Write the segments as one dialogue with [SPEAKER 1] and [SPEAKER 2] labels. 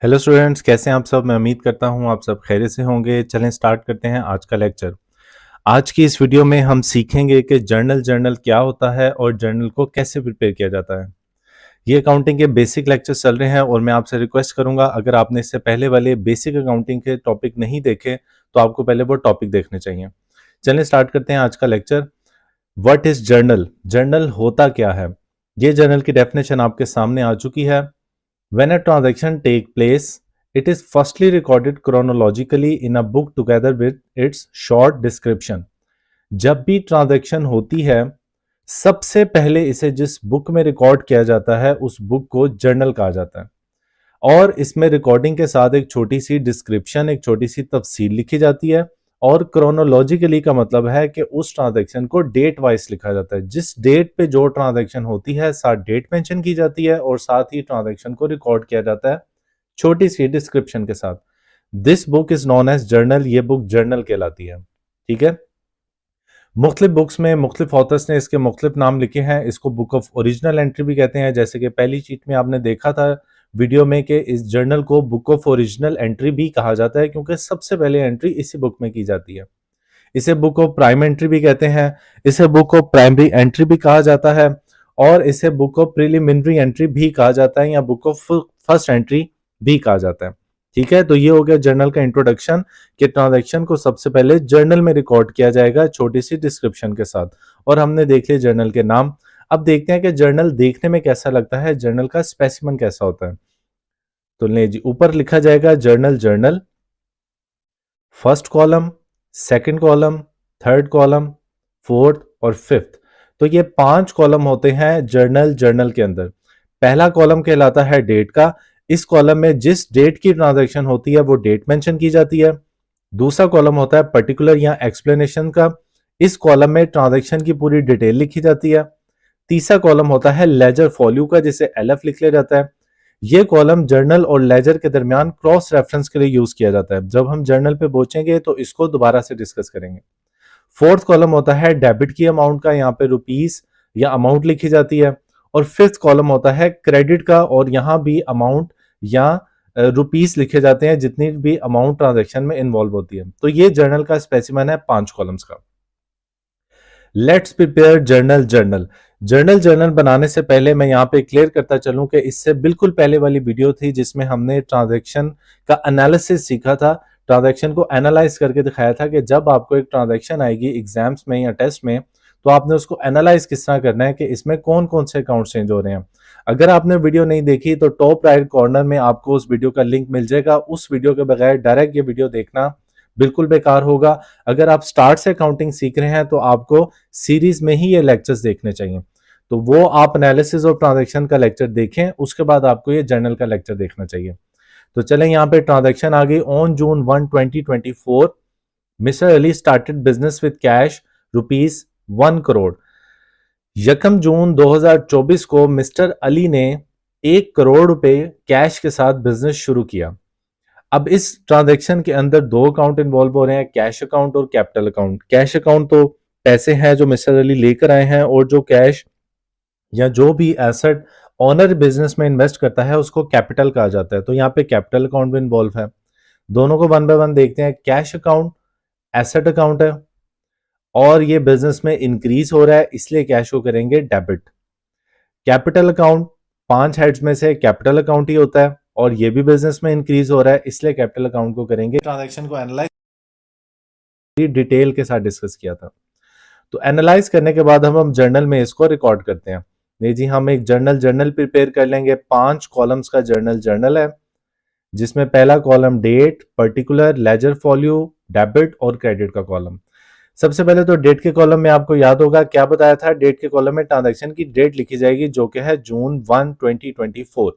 [SPEAKER 1] Hello students, कैसे हैं आप सब। मैं उम्मीद करता हूं आप सब खैरियत से होंगे। चलें स्टार्ट करते हैं आज का लेक्चर। आज की इस वीडियो में हम सीखेंगे कि जर्नल क्या होता है और जर्नल को कैसे प्रिपेयर किया जाता है। ये अकाउंटिंग के बेसिक लेक्चर चल रहे हैं और मैं आपसे रिक्वेस्ट करूंगा, अगर आपने इससे पहले वाले बेसिक अकाउंटिंग के टॉपिक नहीं देखे तो आपको पहले वो टॉपिक देखने चाहिए। चलें स्टार्ट करते हैं आज का lecture. What is journal? Journal होता क्या है? ये जर्नल की डेफिनेशन आपके सामने आ चुकी है। When a transaction take place, it is firstly recorded chronologically in a book together with its short description. जब भी ट्रांजैक्शन होती है, सबसे पहले इसे जिस बुक में रिकॉर्ड किया जाता है उस बुक को जर्नल कहा जाता है। और इसमें रिकॉर्डिंग के साथ एक छोटी सी डिस्क्रिप्शन, एक छोटी सी तफसील लिखी जाती है। और क्रोनोलॉजिकली का मतलब है कि उस ट्रांजैक्शन को डेट वाइज लिखा जाता है। जिस डेट पे जो ट्रांजैक्शन होती है साथ डेट मेंशन की जाती है और साथ ही ट्रांजैक्शन को रिकॉर्ड किया जाता है छोटी सी डिस्क्रिप्शन के साथ। This book is known as journal. ये बुक जर्नल कहलाती है। ठीक है। मुख्तलिफ बुक्स में मुख्तलिफ ऑथर्स ने इसके मुख्तलिफ नाम लिखे हैं। इसको बुक ऑफ ओरिजिनल एंट्री भी कहते हैं, जैसे कि पहली चीट में आपने देखा था वीडियो में कि इस जर्नल को बुक ऑफ ओरिजिनल एंट्री भी कहा जाता है क्योंकि सबसे पहले एंट्री इसी बुक में की जाती है। इसे बुक ऑफ प्राइम एंट्री भी कहते हैं, इसे बुक ऑफ प्राइमरी एंट्री भी कहा जाता है और इसे बुक ऑफ प्रिलिमिनरी एंट्री भी कहा जाता है या बुक ऑफ फर्स्ट एंट्री भी कहा जाता है। ठीक है, तो ये हो गया जर्नल का इंट्रोडक्शन कि ट्रांजैक्शन को सबसे पहले जर्नल में रिकॉर्ड किया जाएगा छोटी सी डिस्क्रिप्शन के साथ। और हमने देख लिया जर्नल के नाम। अब देखते हैं कि जर्नल देखने में कैसा लगता है, जर्नल का स्पेसिमन कैसा होता है। तो ले जी, ऊपर लिखा जाएगा journal journal, first column, second column, third column, fourth और फिफ्थ। तो ये 5 कॉलम होते हैं जर्नल जर्नल के अंदर। पहला कॉलम कहलाता है डेट का। इस कॉलम में जिस डेट की ट्रांजैक्शन होती है वो डेट मेंशन की जाती है। दूसरा कॉलम होता है पर्टिकुलर या एक्सप्लेनेशन का। इस कॉलम में ट्रांजैक्शन की पूरी डिटेल लिखी जाती है। तीसरा कॉलम होता है लेजर फॉल्यू का, जिसे एलएफ लिख लिया जाता है। ये कॉलम जर्नल और लेजर के दरमियान क्रॉस रेफरेंस के लिए यूज किया जाता है। जब हम जर्नल पे पहुंचेंगे तो इसको दोबारा से डिस्कस करेंगे। फोर्थ कॉलम होता है डेबिट की अमाउंट का, यहाँ पे रुपीस या अमाउंट लिखी जाती है। और फिफ्थ कॉलम होता है क्रेडिट का और यहाँ भी अमाउंट या रुपीस लिखे जाते हैं जितनी भी अमाउंट ट्रांजेक्शन में इन्वॉल्व होती है। तो ये जर्नल का स्पेसिमन है 5 कॉलम्स का। Let's prepare journal journal. Journal journal बनाने से पहले मैं यहाँ पे क्लियर करता चलूं कि इससे बिल्कुल पहले वाली वीडियो थी जिसमें हमने ट्रांजैक्शन का एनालिसिस सीखा था। ट्रांजैक्शन को एनालाइज करके दिखाया था कि जब आपको एक ट्रांजैक्शन आएगी एग्जाम्स में या टेस्ट में तो आपने उसको एनालाइज किस तरह करना है कि इसमें कौन कौन से अकाउंट चेंज हो रहे हैं। अगर आपने वीडियो नहीं देखी तो टॉप राइट कॉर्नर में आपको उस वीडियो का लिंक मिल जाएगा। उस वीडियो के बगैर डायरेक्ट ये वीडियो देखना बिल्कुल बेकार होगा। अगर आप स्टार्ट से अकाउंटिंग सीख रहे हैं तो आपको सीरीज में ही ये लेक्चर्स देखने चाहिए। तो वो आप एनालिसिस ऑफ ट्रांजैक्शन का लेक्चर देखें, उसके बाद आपको ये जर्नल का लेक्चर देखना चाहिए। तो चलें, यहाँ पे ट्रांजैक्शन आ गई। On June 1 2024 mister Ali started business with cash rupees 1 crore. यकम जून 2024 को मिस्टर अली ने 1 करोड़ रुपए कैश के साथ बिजनेस शुरू किया। अब इस ट्रांजैक्शन के अंदर 2 अकाउंट इन्वॉल्व हो रहे हैं, कैश अकाउंट और कैपिटल अकाउंट। कैश अकाउंट तो पैसे हैं जो मिस्टर अली लेकर आए हैं और जो कैश या जो भी एसेट ऑनर बिजनेस में इन्वेस्ट करता है उसको कैपिटल कहा जाता है। तो यहाँ पे कैपिटल अकाउंट भी इन्वॉल्व है। दोनों को वन बाय वन देखते हैं। कैश अकाउंट एसेट अकाउंट है और ये बिजनेस में इंक्रीज हो रहा है इसलिए कैश को करेंगे डेबिट। कैपिटल अकाउंट 5 हेड्स में से कैपिटल अकाउंट ही होता है और ये भी बिजनेस में इंक्रीज हो रहा है इसलिए कैपिटल अकाउंट को करेंगे। ट्रांजैक्शन को एनालाइज डिटेल के साथ डिस्कस किया था। तो एनालाइज करने के बाद हम जर्नल में इसको रिकॉर्ड करते हैं। नहीं जी, हम एक जर्नल प्रिपेयर कर लेंगे। 5 कॉलम्स का जर्नल है जिसमें पहला column date, particular, ledger folio, debit और क्रेडिट का कॉलम। सबसे पहले तो डेट के कॉलम में आपको याद होगा क्या बताया था। डेट के कॉलम में ट्रांजैक्शन की डेट लिखी जाएगी जो कि है जून 1 2024।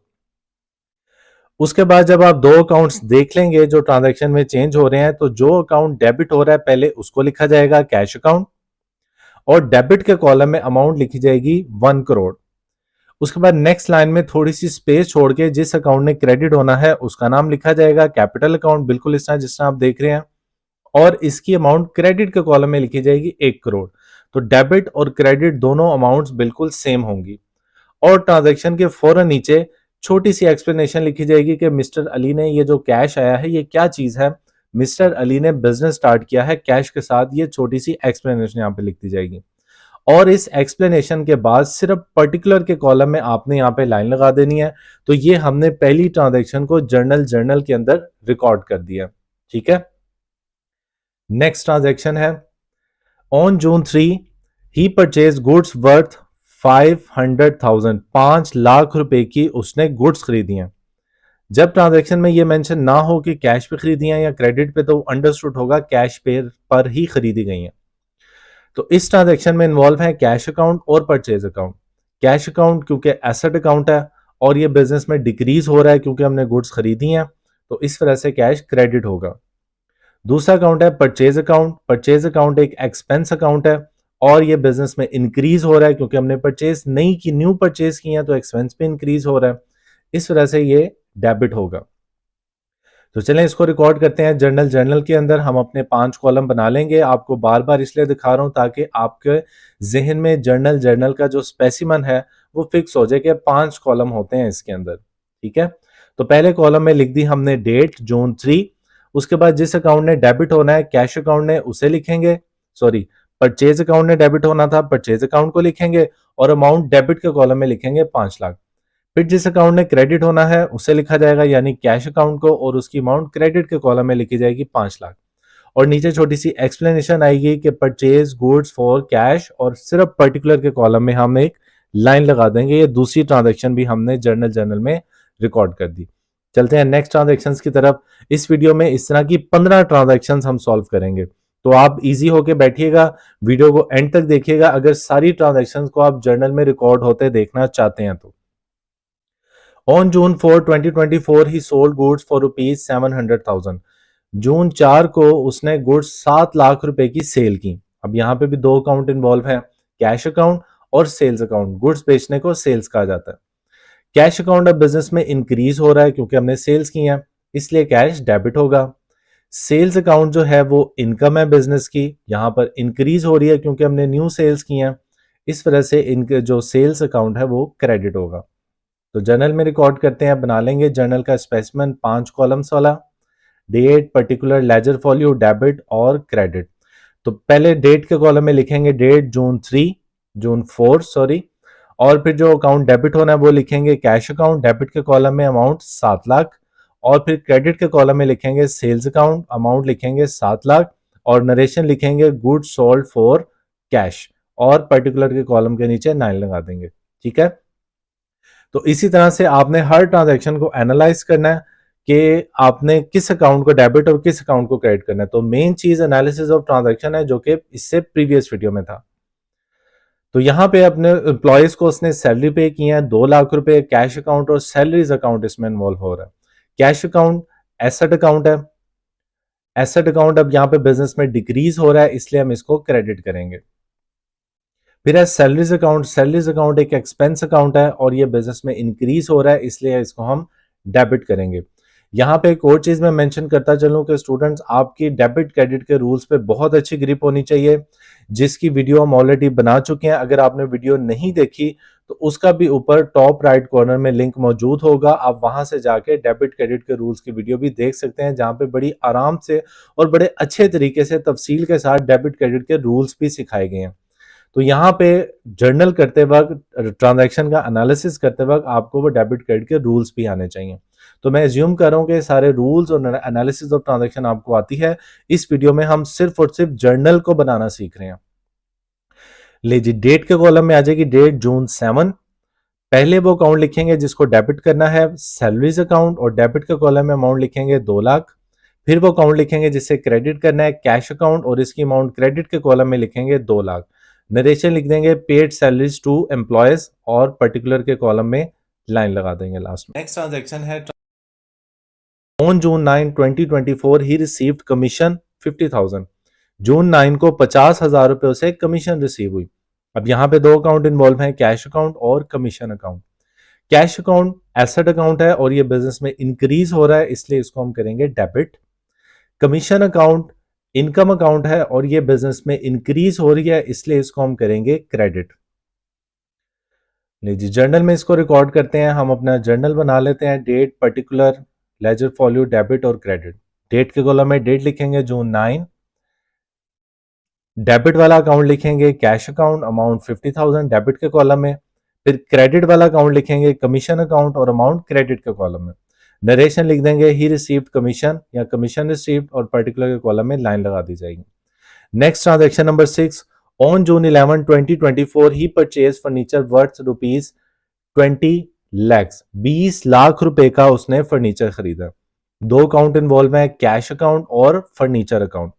[SPEAKER 1] उसके बाद जब आप 2 अकाउंट्स देख लेंगे जो ट्रांजैक्शन में चेंज हो रहे हैं तो जो अकाउंट डेबिट हो रहा है पहले उसको लिखा जाएगा कैश अकाउंट और डेबिट के कॉलम में अमाउंट लिखी जाएगी 1 करोड़। उसके बाद नेक्स्ट लाइन में थोड़ी सी स्पेस छोड़ के जिस अकाउंट ने क्रेडिट होना है उसका नाम लिखा जाएगा कैपिटल अकाउंट, बिल्कुल इस तरह जिस तरह आप देख रहे हैं। और इसकी अमाउंट क्रेडिट के कॉलम में लिखी जाएगी 1 करोड़। तो डेबिट और क्रेडिट दोनों अमाउंट्स बिल्कुल सेम होंगी। और ट्रांजैक्शन के फौरन नीचे छोटी सी एक्सप्लेनेशन लिखी जाएगी कि मिस्टर अली ने ये जो कैश आया है ये क्या चीज है, मिस्टर अली ने बिजनेस स्टार्ट किया है कैश के साथ, ये छोटी सी एक्सप्लेनेशन यहाँ पे लिख दी जाएगी। और इस एक्सप्लेनेशन के बाद सिर्फ पर्टिकुलर के कॉलम में आपने यहाँ पे लाइन लगा देनी है। तो ये हमने पहली ट्रांजैक्शन को जर्नल के अंदर रिकॉर्ड कर दिया। ठीक है, नेक्स्ट ट्रांजैक्शन है on June 3 he purchase goods worth 500,000, 5 lakh रुपए की उसने गुड्स खरीदी हैं। जब ट्रांजैक्शन में ये मेंशन ना हो कि कैश पे खरीदी हैं या क्रेडिट पे, तो अंडरस्टूड होगा कैश पे पर ही खरीदी गई हैं। तो इस ट्रांजैक्शन में इन्वॉल्व है कैश अकाउंट और परचेज अकाउंट। कैश अकाउंट क्योंकि एसेट अकाउंट है और ये बिजनेस में डिक्रीज हो रहा है क्योंकि हमने गुड्स खरीदी हैं, तो इस वजह से कैश क्रेडिट होगा। दूसरा अकाउंट है परचेज अकाउंट। परचेज अकाउंट एक एक्सपेंस अकाउंट है और ये बिजनेस में इंक्रीज हो रहा है क्योंकि हमने परचेज नई की न्यू परचेज की है, तो एक्सपेंस पे इंक्रीज हो रहा है, इस वजह से ये डेबिट होगा। तो चलें इसको रिकॉर्ड करते हैं। जर्नल के अंदर हम अपने 5 कॉलम बना लेंगे। आपको बार बार इसलिए दिखा रहा हूं ताकि आपके जहन में जर्नल का जो स्पेसिमन है वो फिक्स हो जाए कि 5 कॉलम होते हैं इसके अंदर। ठीक है, तो पहले कॉलम में लिख दी हमने डेट जून 3। उसके बाद जिस अकाउंट ने डेबिट होना है कैश अकाउंट ने, उसे लिखेंगे। सॉरी, परचेज अकाउंट ने डेबिट होना था, परचेज अकाउंट को लिखेंगे और अमाउंट डेबिट के कॉलम में लिखेंगे 5 लाख। फिर जिस अकाउंट ने क्रेडिट होना है उसे लिखा जाएगा यानी कैश अकाउंट को, और उसकी अमाउंट क्रेडिट के कॉलम में लिखी जाएगी 5 लाख। और नीचे छोटी सी एक्सप्लेनेशन आएगी कि परचेज गुड्स फॉर कैश, और सिर्फ पर्टिकुलर के कॉलम में हम एक लाइन लगा देंगे। ये दूसरी ट्रांजैक्शन भी हमने जर्नल में रिकॉर्ड कर दी। चलते हैं नेक्स्ट ट्रांजैक्शन की तरफ। इस वीडियो में इस तरह की 15 ट्रांजैक्शन हम सॉल्व करेंगे, तो आप इजी होके बैठिएगा, वीडियो को एंड तक देखिएगा अगर सारी ट्रांजैक्शन को आप जर्नल में रिकॉर्ड होते देखना चाहते हैं तो। On June 4, 2024, he sold goods for rupees 700,000. जून 4 को उसने गुड्स 7 लाख रुपए की सेल की। अब यहाँ पे भी दो अकाउंट इन्वॉल्व है, कैश अकाउंट और सेल्स अकाउंट। गुड्स बेचने को सेल्स कहा जाता है। कैश अकाउंट अब बिजनेस में इंक्रीज हो रहा है क्योंकि हमने सेल्स की हैं, इसलिए कैश डेबिट होगा। सेल्स अकाउंट जो है वो इनकम है बिजनेस की, यहाँ पर इंक्रीज हो रही है क्योंकि हमने न्यू सेल्स की हैं, इस वजह से इनके जो सेल्स अकाउंट है वो क्रेडिट होगा। तो जर्नल में रिकॉर्ड करते हैं, बना लेंगे जर्नल का स्पेसिमेन 5 कॉलम्स वाला। Date, particular, ledger folio, debit और क्रेडिट। तो पहले डेट के कॉलम में लिखेंगे डेट जून 4 सॉरी, और फिर जो अकाउंट डेबिट होना है वो लिखेंगे कैश अकाउंट। डेबिट के कॉलम में अमाउंट 7 लाख, और फिर क्रेडिट के कॉलम में लिखेंगे सेल्स अकाउंट, अमाउंट लिखेंगे 7 लाख, और नरेशन लिखेंगे गुड्स सोल्ड फॉर कैश, और पर्टिकुलर के कॉलम के नीचे 9 लगा देंगे। ठीक है, तो इसी तरह से आपने हर ट्रांजैक्शन को एनालाइज करना है कि आपने किस अकाउंट को डेबिट और किस अकाउंट को क्रेडिट करना है। तो मेन चीज एनालिसिस ऑफ ट्रांजैक्शन है जो कि इससे प्रीवियस वीडियो में था। तो यहाँ पे अपने एम्प्लॉयज को उसने सैलरी पे की है 2 लाख रुपए। कैश अकाउंट और सैलरीज अकाउंट इसमें इन्वॉल्व हो रहा है। कैश अकाउंट एसेट अकाउंट है। एसेट अकाउंट अब यहाँ पे बिजनेस में डिक्रीज हो रहा है इसलिए हम इसको क्रेडिट करेंगे। फिर है सैलरीज अकाउंट। सैलरीज अकाउंट एक एक्सपेंस अकाउंट है और ये बिजनेस में इंक्रीज हो रहा है इसलिए इसको हम डेबिट करेंगे। यहाँ पे एक और चीज मैं मेंशन करता चलूं कि स्टूडेंट्स, आपकी डेबिट क्रेडिट के रूल्स पे बहुत अच्छी ग्रिप होनी चाहिए, जिसकी वीडियो हम ऑलरेडी बना चुके हैं। अगर आपने वीडियो नहीं देखी तो उसका भी ऊपर टॉप राइट कॉर्नर में लिंक मौजूद होगा, आप वहां से जाके डेबिट क्रेडिट के रूल्स की वीडियो भी देख सकते हैं, जहां पे बड़ी आराम से और बड़े अच्छे तरीके से तफसील के साथ डेबिट क्रेडिट के रूल्स भी सिखाए गए हैं। तो यहाँ पे जर्नल करते वक्त, ट्रांजैक्शन का एनालिसिस करते वक्त आपको वो डेबिट क्रेडिट के रूल्स भी आने चाहिए। तो मैं एज्यूम कर रहा हूँ कि सारे रूल्स और एनालिसिस ऑफ ट्रांजैक्शन आपको आती है। इस वीडियो में हम सिर्फ और सिर्फ जर्नल को बनाना सीख रहे हैं। ले जी, डेट के कॉलम में आ जाएगी डेट जून 7। पहले वो अकाउंट लिखेंगे जिसको डेबिट करना है, सैलरीज अकाउंट, और डेबिट के कॉलम में अमाउंट लिखेंगे 2 लाख। फिर वो अकाउंट लिखेंगे जिसे क्रेडिट करना है, कैश अकाउंट, और इसकी अमाउंट क्रेडिट के कॉलम में लिखेंगे 2 लाख। नरेशन लिख देंगे पेड सैलरीज टू एम्प्लॉयज, और पर्टिकुलर के कॉलम में लाइन लगा देंगे लास्ट में। नेक्स्ट ट्रांजैक्शन है on June 9 2024 he received commission 50,000। जून 9 को 50,000 रुपए से कमीशन रिसीव हुई। अब यहाँ पे दो अकाउंट इन्वॉल्व हैं, कैश अकाउंट और commission account. Cash account asset account है और ये बिजनेस में इंक्रीज हो रहा है इसलिए इसको हम करेंगे debit. Commission account income account है और ये बिजनेस में इंक्रीज हो रही है इसलिए इसको हम करेंगे क्रेडिट। लीजिए जर्नल में इसको रिकॉर्ड करते हैं। हम अपना जर्नल बना लेते हैं। Date, particular, ledger folio, debit और क्रेडिट। डेट के कॉलम में डेट लिखेंगे जून 9। डेबिट वाला अकाउंट लिखेंगे कैश अकाउंट, अमाउंट 50,000 डेबिट के कॉलम में। फिर क्रेडिट वाला अकाउंट लिखेंगे कमीशन अकाउंट और अमाउंट क्रेडिट के कॉलम में। नरेशन लिख देंगे ही रिसीव्ड कमीशन या कमीशन रिसीव्ड और पर्टिकुलर के कॉलम में लाइन लगा दी जाएगी। Next transaction number 6, on June 11 2024 he purchase furniture worth rupees 20 lakhs. 20 lakh रुपए का उसने फर्नीचर खरीदा। दो अकाउंट इन्वॉल्व है, कैश अकाउंट और फर्नीचर अकाउंट।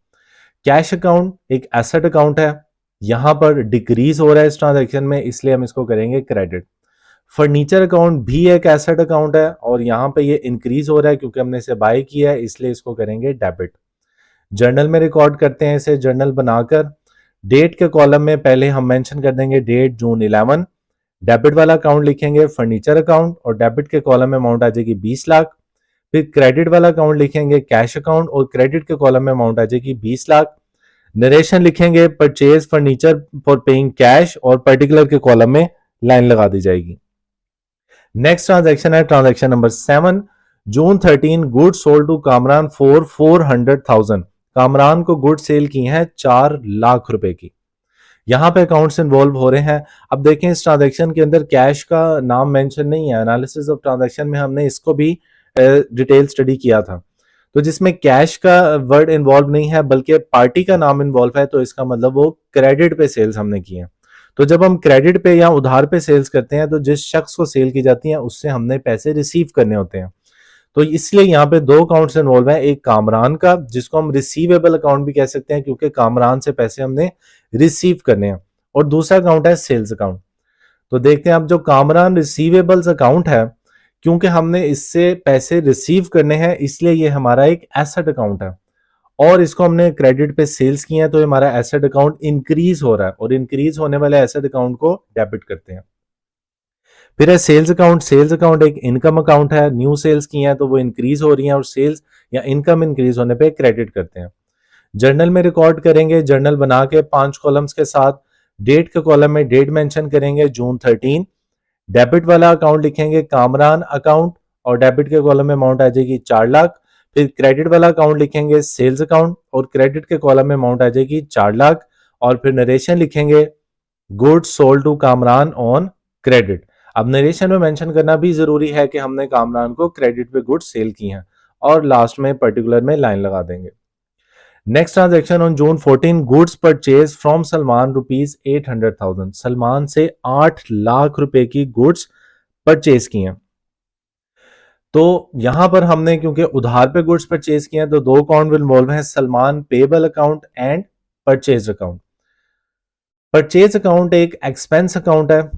[SPEAKER 1] कैश अकाउंट एक एसेट अकाउंट है, यहां पर डिक्रीज हो रहा है इस ट्रांजैक्शन में, इसलिए हम इसको करेंगे क्रेडिट। फर्नीचर अकाउंट भी एक एसेट अकाउंट है और यहां पे ये इंक्रीज हो रहा है क्योंकि हमने इसे बाय किया है, इसलिए इसको करेंगे डेबिट। जर्नल में रिकॉर्ड करते हैं इसे। जर्नल बनाकर डेट के कॉलम में पहले हम मेंशन कर देंगे डेट जून 11। डेबिट वाला अकाउंट लिखेंगे फर्नीचर अकाउंट और डेबिट के कॉलम में अमाउंट आ जाएगी 20 लाख। फिर क्रेडिट वाला अकाउंट लिखेंगे कैश अकाउंट और क्रेडिट के कॉलम में अमाउंट आ जाएगी 20 लाख। नरेशन लिखेंगे purchase furniture for paying cash और पर्टिकुलर के कॉलम में लाइन लगा दी जाएगी। नेक्स्ट ट्रांजैक्शन है transaction number 7, June 13 good sold to Kamran for 400,000। Kamran को गुड सेल की हैं 4 लाख रुपए की। यहां पे अकाउंट्स इन्वॉल्व हो रहे हैं। अब देखें इस ट्रांजैक्शन के अंदर कैश का नाम मेंशन नहीं है। एनालिसिस ऑफ ट्रांजैक्शन में हमने इसको भी डिटेल स्टडी किया था, तो जिसमें कैश का वर्ड इन्वॉल्व नहीं है बल्कि पार्टी का नाम इन्वॉल्व है, तो इसका मतलब वो क्रेडिट पे सेल्स हमने की है। तो जब हम क्रेडिट पे या उधार पे सेल्स करते हैं तो जिस शख्स को सेल की जाती है उससे हमने पैसे रिसीव करने होते हैं। तो इसलिए यहाँ पे दो अकाउंट्स इन्वॉल्व हैं, एक कामरान का जिसको हम रिसीवेबल अकाउंट भी कह सकते हैं क्योंकि कामरान से पैसे हमने रिसीव करने हैं, और दूसरा अकाउंट है सेल्स अकाउंट। तो देखते हैं अब जो कामरान रिसीवेबल्स अकाउंट है, क्योंकि हमने इससे पैसे रिसीव करने हैं इसलिए ये हमारा एक एसेट अकाउंट है और इसको हमने क्रेडिट पे सेल्स किए हैं, तो हमारा एसेट अकाउंट इंक्रीज हो रहा है और इंक्रीज होने वाले एसेट अकाउंट को डेबिट करते हैं। फिर है सेल्स अकाउंट। सेल्स अकाउंट एक इनकम अकाउंट है, न्यू सेल्स की हैं तो वो इंक्रीज हो रही हैं और सेल्स या इनकम इंक्रीज होने पे क्रेडिट करते हैं। जर्नल में रिकॉर्ड करेंगे। जर्नल बना के 5 कॉलम्स के साथ डेट के कॉलम में डेट मेंशन करेंगे जून 13। डेबिट वाला अकाउंट लिखेंगे कामरान अकाउंट और डेबिट के कॉलम में अमाउंट आ जाएगी 4 लाख। फिर क्रेडिट वाला अकाउंट लिखेंगे सेल्स अकाउंट और क्रेडिट के कॉलम में अमाउंट आ जाएगी 4 लाख। और फिर नरेशन लिखेंगे goods sold to Kamran on credit. अब नरेशन में मेंशन करना भी जरूरी है कि हमने कामरान को क्रेडिट पे गुड्स सेल की हैं, और लास्ट में पर्टिकुलर में लाइन लगा देंगे। Next transaction on June 14 goods purchase from Salman rupees 800,000। Salman से 8 लाख रुपए की गुड्स परचेज की हैं। तो यहां पर हमने क्योंकि उधार पे गुड्स परचेज किए हैं तो दो अकाउंट इन्वॉल्व हैं, Salman payable account and purchase account. Purchase account एक एक्सपेंस अकाउंट है,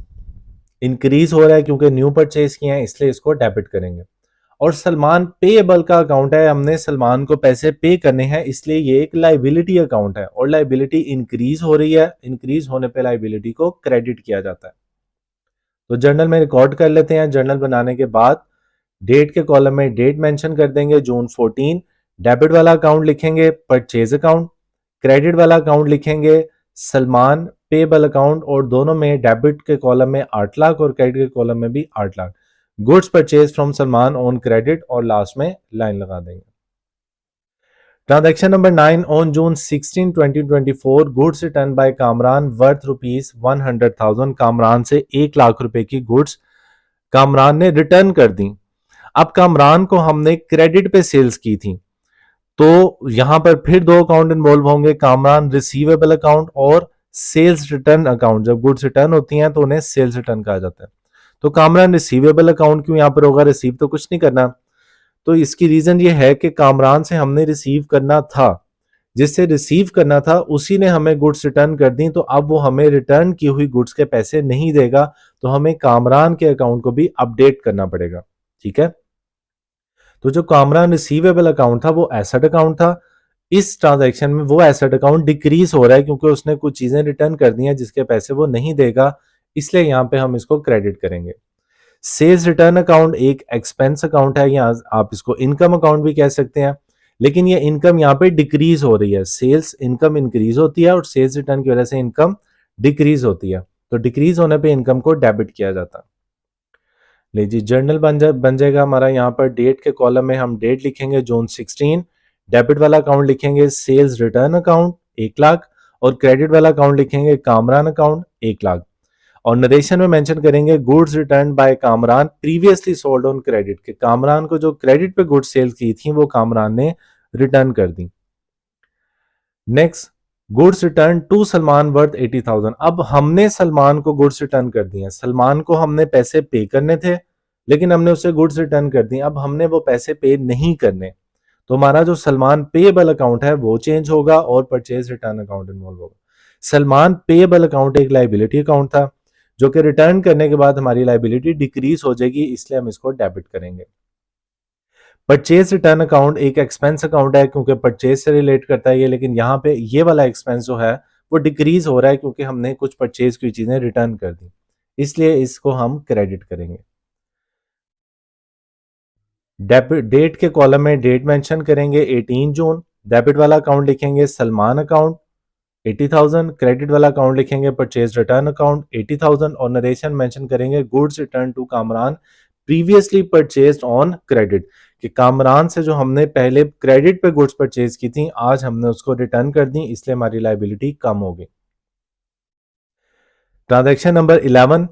[SPEAKER 1] इंक्रीज हो रहा है क्योंकि न्यू परचेज किए हैं इसलिए इसको डेबिट करेंगे। और सलमान पेएबल का अकाउंट है, हमने सलमान को पैसे पे करने हैं इसलिए ये एक लाइबिलिटी अकाउंट है और लाइबिलिटी इंक्रीज हो रही है, इंक्रीज होने पे लाइबिलिटी को क्रेडिट किया जाता है। तो जर्नल में रिकॉर्ड कर लेते हैं। जर्नल बनाने के बाद डेट के कॉलम में डेट मेंशन कर देंगे जून 14। डेबिट वाला अकाउंट लिखेंगे परचेज अकाउंट, क्रेडिट वाला अकाउंट लिखेंगे सलमान पेबल अकाउंट और दोनों में डेबिट के कॉलम में 8 लाख और क्रेडिट के कॉलम में भी 8 lakh. Goods purchase from Salman on credit और लास्ट में लाइन लगा देंगे। Transaction number 9 on June 16 2024 goods return by Kamran worth rupees 100,000। Kamran से 1 लाख रुपए की गुड्स कामरान ने रिटर्न कर दी। अब कामरान को हमने क्रेडिट पे सेल्स की थी, तो यहां पर फिर दो अकाउंट इन्वॉल्व होंगे, कामरान रिसीवेबल अकाउंट और सेल्स रिटर्न अकाउंट। जब गुड्स रिटर्न होती हैं तो उन्हें सेल्स रिटर्न कहा जाता है। तो कामरान रिसीवेबल अकाउंट क्यों यहां पर होगा, रिसीव तो कुछ नहीं करना। तो इसकी रीजन ये है कि कामरान से हमने रिसीव करना था, जिससे रिसीव करना था उसी ने हमें गुड्स रिटर्न कर दी, तो अब वो हमें रिटर्न की हुई गुड्स के पैसे नहीं देगा, तो हमें कामरान के अकाउंट को भी अपडेट करना पड़ेगा। ठीक है, तो जो कामरान रिसीवेबल अकाउंट था वो एसेट अकाउंट था। इस ट्रांजैक्शन में वो एसेट अकाउंट डिक्रीज हो रहा है क्योंकि उसने कुछ चीजें रिटर्न कर दी हैं जिसके पैसे वो नहीं देगा, इसलिए यहां पे हम इसको क्रेडिट करेंगे। सेल्स रिटर्न अकाउंट एक एक्सपेंस अकाउंट है, या आप इसको इनकम अकाउंट भी कह सकते हैं, लेकिन ये इनकम यहाँ पे डिक्रीज हो रही है। सेल्स इनकम इंक्रीज होती है और सेल्स रिटर्न की वजह से इनकम डिक्रीज होती है। तो डिक्रीज होने पे इनकम को डेबिट किया जाता है। लीजिए जर्नल बन जाएगा हमारा। यहाँ पर डेट के कॉलम में हम डेट लिखेंगे जून 16, डेबिट वाला अकाउंट लिखेंगे सेल्स रिटर्न अकाउंट 1 लाख, और क्रेडिट वाला अकाउंट लिखेंगे कामरान अकाउंट 1 लाख, और नरेशन में मेंशन करेंगे goods return by Kamran previously sold on credit, के कामरान को जो क्रेडिट पे गुड्स सेल की थी वो कामरान ने रिटर्न कर दी। Next, goods return to Salman worth 80,000। अब हमने सलमान को गुड्स रिटर्न कर दिए। सलमान को हमने पैसे पे करने थे लेकिन हमने उसे गुड्स रिटर्न कर दिए। अब हमने वो पैसे पे नहीं करने, तो हमारा जो सलमान पेएबल अकाउंट है वो चेंज होगा और परचेज रिटर्न अकाउंट इन्वॉल्व होगा। सलमान पेएबल अकाउंट एक लाइबिलिटी अकाउंट था जो कि रिटर्न करने के बाद हमारी लाइबिलिटी डिक्रीज हो जाएगी, इसलिए हम इसको डेबिट करेंगे। परचेज रिटर्न अकाउंट एक एक्सपेंस अकाउंट है क्योंकि परचेज से रिलेट करता है ये, लेकिन यहाँ पे ये वाला एक्सपेंस जो है वो डिक्रीज हो रहा है क्योंकि हमने कुछ परचेज की चीजें रिटर्न कर दी, इसलिए इसको हम क्रेडिट करेंगे। डेबिट डेट के कॉलम में डेट मेंशन करेंगे 18 जून, डेबिट वाला अकाउंट लिखेंगे सलमान अकाउंट 80,000, क्रेडिट वाला अकाउंट लिखेंगे परचेज रिटर्न अकाउंट 80,000, और नरेशन मेंशन करेंगे goods return to Kamran previously purchased on credit, कि कामरान से जो हमने पहले क्रेडिट पे गुड्स परचेज की थी आज हमने उसको रिटर्न कर दी, इसलिए हमारी लायबिलिटी कम होगी। Transaction number 11,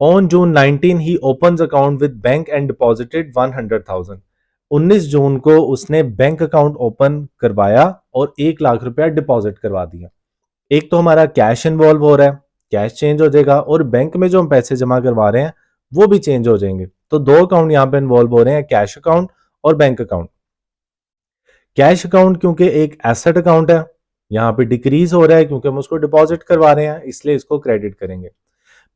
[SPEAKER 1] on June 19 he opens account with bank and deposited 100,000। 19 जून को उसने बैंक अकाउंट ओपन करवाया और 1 लाख रुपया डिपॉजिट करवा दिया। एक तो हमारा कैश इन्वॉल्व हो रहा है, कैश चेंज हो जाएगा, और बैंक में जो हम पैसे जमा करवा रहे हैं वो भी चेंज हो जाएंगे। तो दो अकाउंट यहां पे इन्वॉल्व हो रहे हैं, कैश अकाउंट और बैंक अकाउंट। कैश अकाउंट क्योंकि एक एसेट अकाउंट है, यहां पे डिक्रीज हो रहा है क्योंकि हम उसको डिपॉजिट करवा रहे हैं, इसलिए इसको क्रेडिट करेंगे।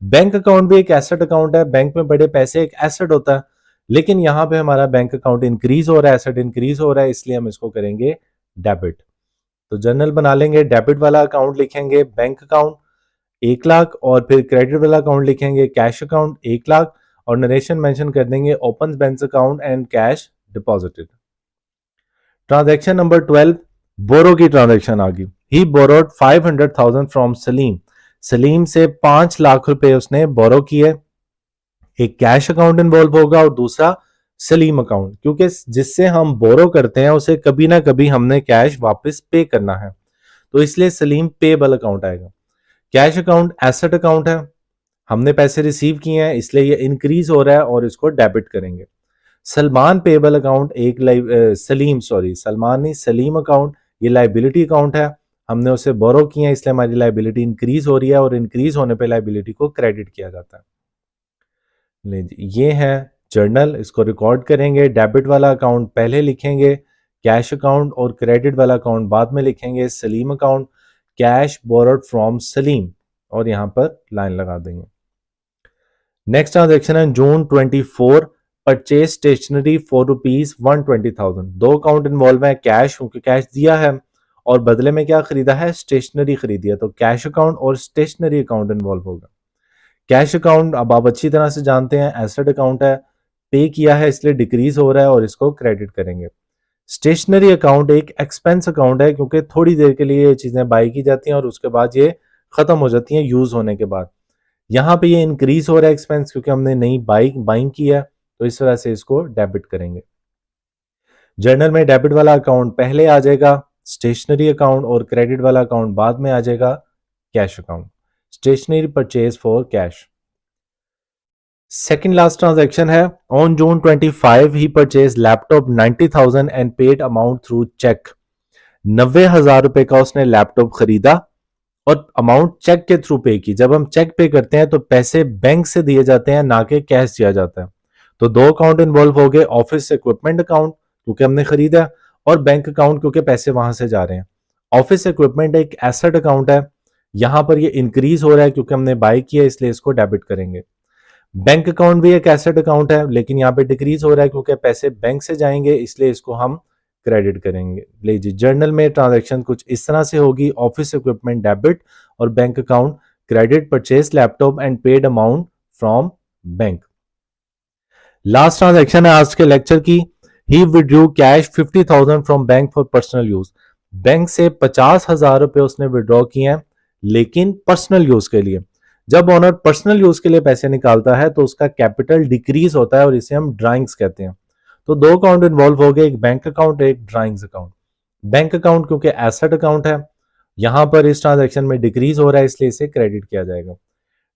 [SPEAKER 1] बैंक अकाउंट भी एक एसेट अकाउंट है, बैंक में बड़े पैसे एक एसेट होता है, लेकिन यहां पे हमारा बैंक अकाउंट इंक्रीज हो रहा है, एसेट इंक्रीज हो रहा है, इसलिए हम इसको करेंगे डेबिट। तो जर्नल बना लेंगे, डेबिट वाला अकाउंट लिखेंगे बैंक अकाउंट 1 लाख, और फिर क्रेडिट वाला अकाउंट लिखेंगे कैश अकाउंट 1 लाख, और नरेशन मेंशन कर देंगे open bank account and cash deposited. Transaction number 12, बोरो की ट्रांजैक्शन आ गई। ही बोरोड 500,000 फ्रॉम सलीम। सलीम से 5 लाख रुपए उसने बोरो किए। एक कैश अकाउंट इन्वॉल्व होगा और दूसरा सलीम अकाउंट, क्योंकि जिससे हम बोरो करते हैं उसे कभी ना कभी हमने कैश वापस पे करना है, तो इसलिए सलीम पेबल अकाउंट आएगा। कैश अकाउंट एसेट अकाउंट है, हमने पैसे रिसीव किए हैं इसलिए ये इंक्रीज हो रहा है और इसको डेबिट करेंगे। सलमान पेबल अकाउंट एक सलमान नहीं सलीम अकाउंट, ये लाइबिलिटी अकाउंट है, हमने उसे बोरो किया है इसलिए हमारी लाइबिलिटी इंक्रीज हो रही है, और इंक्रीज होने पे लाइबिलिटी को क्रेडिट किया जाता है। ये है जर्नल, इसको रिकॉर्ड करेंगे। डेबिट वाला अकाउंट पहले लिखेंगे, कैश अकाउंट और क्रेडिट वाला अकाउंट बाद में लिखेंगे। Salim account cash borrowed from Salim, और यहां पर लाइन लगा देंगे। नेक्स्ट ट्रांजेक्शन है जून 24, परचेज स्टेशनरी फॉर ₹120,000। दो अकाउंट इन्वॉल्व है, कैश क्योंकि कैश दिया है और बदले में क्या खरीदा है, स्टेशनरी खरीदी है, तो कैश अकाउंट और स्टेशनरी अकाउंट इन्वॉल्व होगा। कैश अकाउंट अब आप अच्छी तरह से जानते हैं एसेट अकाउंट है, पे किया है इसलिए डिक्रीज हो रहा है और इसको क्रेडिट करेंगे। स्टेशनरी अकाउंट एक एक्सपेंस अकाउंट है क्योंकि थोड़ी देर के लिए ये चीजें बाई की जाती हैं और उसके बाद ये खत्म हो जाती हैं यूज होने के बाद। यहाँ पे ये इंक्रीज हो रहा है एक्सपेंस क्योंकि हमने नई बाइंग की है, तो इस वजह से इसको डेबिट करेंगे। जर्नल में डेबिट वाला अकाउंट पहले आ जाएगा स्टेशनरी अकाउंट, और क्रेडिट वाला अकाउंट बाद में आ जाएगा cash account. Stationery purchase for cash. Second last transaction है, on June 25 he purchase laptop 90,000 and paid amount through cheque. 90,000 रुपए का उसने लैपटॉप खरीदा और अमाउंट चेक के थ्रू पे की। जब हम चेक पे करते हैं तो पैसे बैंक से दिए जाते हैं, ना कि कैश दिया जाता है। तो दो अकाउंट इन्वॉल्व हो गए, ऑफिस इक्विपमेंट अकाउंट क्योंकि हमने खरीदा, और बैंक अकाउंट क्योंकि पैसे वहां से जा रहे हैं। ऑफिस इक्विपमेंट एक एसेट अकाउंट है, यहां पर ये इंक्रीज हो रहा है क्योंकि हमने बाय किया इसलिए इसको डेबिट करेंगे। बैंक अकाउंट भी एक एसेट अकाउंट है लेकिन यहाँ पे डिक्रीज हो रहा है क्योंकि पैसे बैंक से जाएंगे, इसलिए इसको हम क्रेडिट करेंगे। लीजिए जर्नल में ट्रांजैक्शन कुछ इस तरह से होगी, ऑफिस इक्विपमेंट डेबिट और bank account credit, purchase laptop and paid amount from bank. Last transaction है आज के लेक्चर की, ही withdrew cash 50,000 from bank for personal use. Bank से 50,000 रुपए उसने विड्रॉ किए हैं लेकिन पर्सनल यूज के लिए। जब ओनर पर्सनल यूज के लिए पैसे निकालता है तो उसका कैपिटल डिक्रीज होता है और इसे हम ड्राइंग्स कहते हैं। तो दो अकाउंट इन्वॉल्व हो गए, एक बैंक अकाउंट एक ड्राइंग्स अकाउंट। बैंक अकाउंट क्योंकि एसेट अकाउंट है, यहां पर इस ट्रांजैक्शन में डिक्रीज हो रहा है इसलिए इसे क्रेडिट किया जाएगा।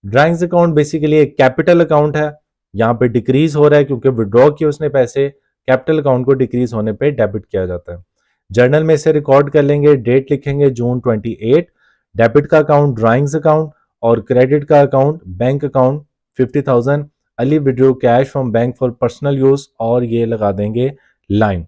[SPEAKER 1] ड्राइंग्स अकाउंट बेसिकली एक कैपिटल अकाउंट है, यहाँ पे डिक्रीज हो रहा है क्योंकि विड्रॉ किए उसने पैसे, कैपिटल अकाउंट को डिक्रीज होने पे डेबिट किया जाता है। जर्नल में इसे रिकॉर्ड कर लेंगे, डेट लिखेंगे जून 28, डेबिट का अकाउंट ड्राइंग्स अकाउंट और क्रेडिट का account bank account 50,000 Ali withdraw cash from bank for personal use, और ये लगा देंगे लाइन।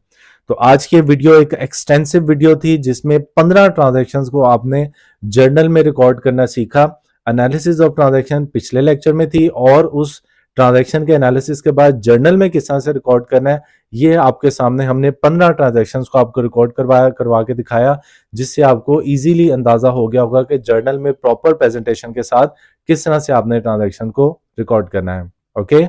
[SPEAKER 1] तो आज की वीडियो एक एक्सटेंसिव वीडियो थी जिसमें 15 ट्रांजैक्शंस को आपने जर्नल में रिकॉर्ड करना सीखा। एनालिसिस ऑफ ट्रांजैक्शन पिछले लेक्चर में थी और उस ट्रांजैक्शन के एनालिसिस के बाद जर्नल में किस तरह से रिकॉर्ड करना है ये आपके सामने हमने 15 ट्रांजैक्शंस को आपको रिकॉर्ड करवा के दिखाया, जिससे आपको इजीली अंदाजा हो गया होगा कि जर्नल में प्रॉपर प्रेजेंटेशन के साथ किस तरह से आपने ट्रांजैक्शन को रिकॉर्ड करना है। ओके।